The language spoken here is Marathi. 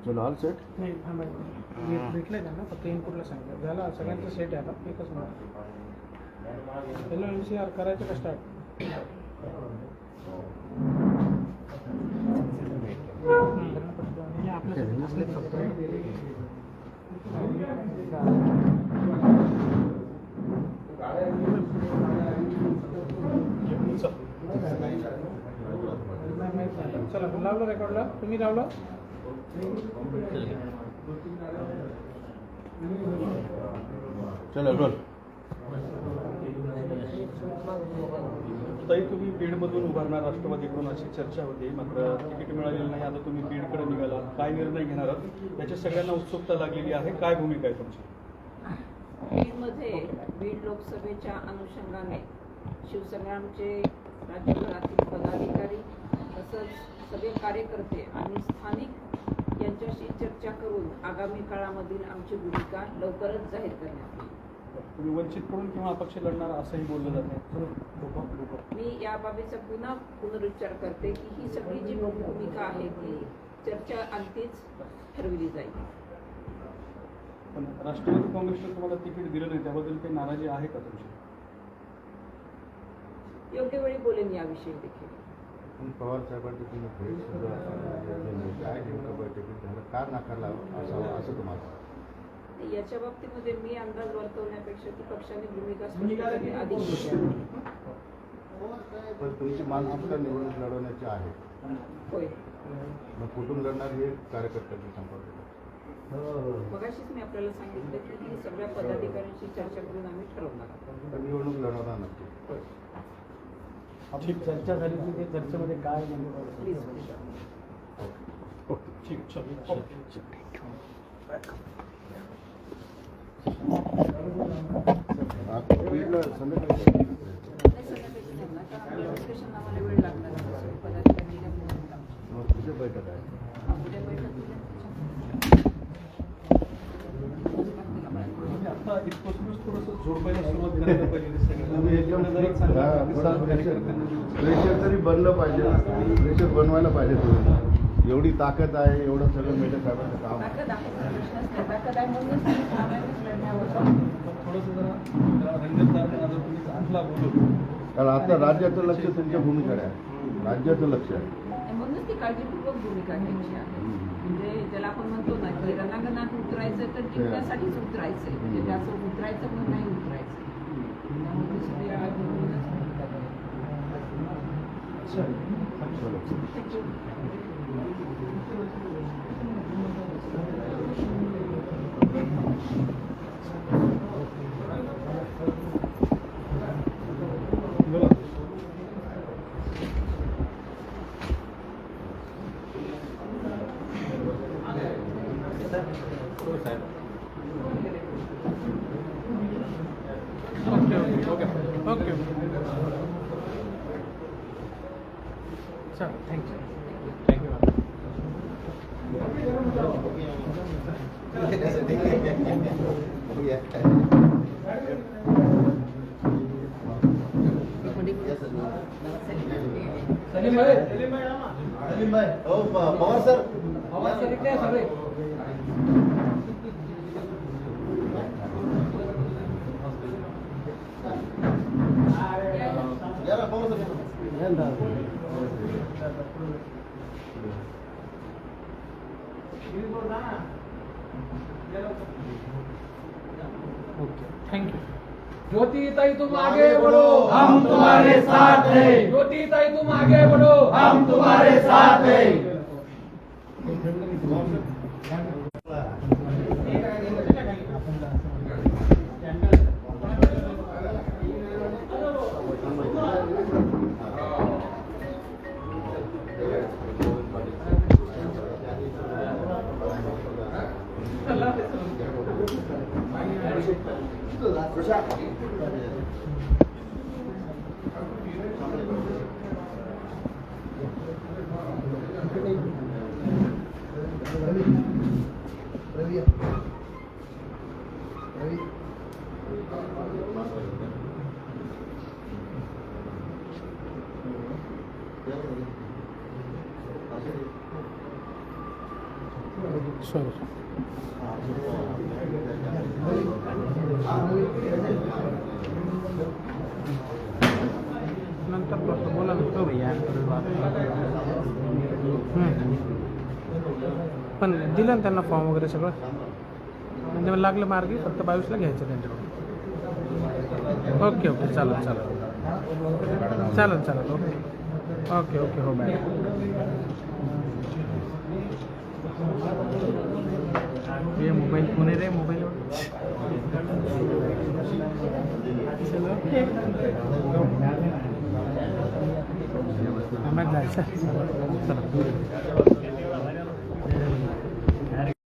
चलो ऑल सेट नाही भेटलंय त्यांना फक्त इनपुटला सांगितलं झाला सगळ्यांचं सेट आहे आता एकच मिनिट हॅलो LCR करायचं का स्टार्ट चला लावलं रेकॉर्डला तुम्ही लावलं चलो रोल ताई तुम्ही बीडमधून उभारणार राष्ट्रवादीकडून अशी चर्चा होती मात्र तिकीट मिळालेलं नाही आता तुम्ही बीडकडे निघाला काय निर्णय घेणार आहात याच्या सगळ्यांना उत्सुकता लागलेली आहे काय भूमिका आहे तुमची बीडमध्ये बीड लोकसभेच्या अनुषंगाने शिवसंग्रामचे राज्यभरातील पदाधिकारी तसंच सगळे कार्यकर्ते आणि स्थानिक यांच्याशी चर्चा करून आगामी काळामधील आमची भूमिका लवकरच जाहीर करण्यात येईल. तुम्ही वंचितकडून किंवा अपक्ष लढणार असंही बोललं जाते मी या बाबीचा पुन्हा पुनरुच्चार करते की ही सगळी जी भूमिका आहे ती चर्चा अंतीच ठरविली जाईल. पण राष्ट्रवादी काँग्रेसने तुम्हाला तिकीट दिलं नाही त्याबद्दल काही नाराजी आहे का तुमची योग्य वेळी बोलेन याविषयी देखील. पवार साहेबांची तुम्ही भेट सुद्धा काय नेमकं बैठकीत झालं का नाकारला असावं असं तुम्हाला याच्या बाबतीमध्ये मी अंदाज वर्तवण्यापेक्षा ती पक्षाने भूमिका स्पष्ट करणे अधिक योग्य आहे. पण तुमची मानसिकता निवडणूक लढवण्याची आहे होय मग कुठून लढणार हे कार्यकर्त्यांनी संपर्क मगाशीच मी आपल्याला सांगितलं की ही सगळ्या पदाधिकाऱ्यांशी चर्चा करून आम्ही ठरवणार आहोत. तर निवडणूक लढवणार नक्की होय. आपली चर्चा झाली की ते चर्चेमध्ये काय प्लीज ठीक बीडला संध्याकाळी डिस्कशन आम्हाला वेळ लागणार आहे. पदाधिकारी मग तुझी बैठक आहे उद्या बैठक आता इथपासूनच थोडंसं जोडपायला सुरुवात करायला पाहिजे तुम्ही एकदम प्रेशर तरी बनलं पाहिजे प्रेशर बनवायला पाहिजे तुम्ही एवढी ताकद आहे एवढं सगळं मेजर साहेबांचं काम आहे ताकद आहे ताकद आहे म्हणूनच लढण्यावर थोडंसं जरा रंगतदार तुम्ही चांगला बोलू कारण आता राज्याचं लक्ष तुमच्या भूमिकडे आहे राज्याचं लक्ष आहे म्हणूनच ती काळजीपूर्वक भूमिका घ्यायची आहे. म्हणजे ज्याला आपण म्हणतो ना की रणांगणात उतरायचं तर जिंकण्यासाठीच उतरायचंय म्हणजे त्याचं उतरायचं पण नाही उतरायचं त्यामुळे सगळी काळजी घेऊनच भूमिका घ्यायची. ओके चल थँक्यू सलीम भाई पवार सर इकडे सगळे ओके थैंक यू। ज्योति ताई तुम आगे बढ़ो हम तुम्हारे साथ हैं। ज्योति ताई तुम आगे बढ़ो हम तुम्हारे साथ हैं। सॉरी नंतर करतो बोला ना भैया पण दिलं ना त्यांना फॉर्म वगैरे सगळं म्हणजे मला लागलं मार्गी फक्त 22ला घ्यायचं त्यांच्याकडून ओके ओके चालेल चालेल चालेल चालेल ओके ओके ओके हो मॅडम ये मोबाईल पुणे रे मोबाईल जायचं चला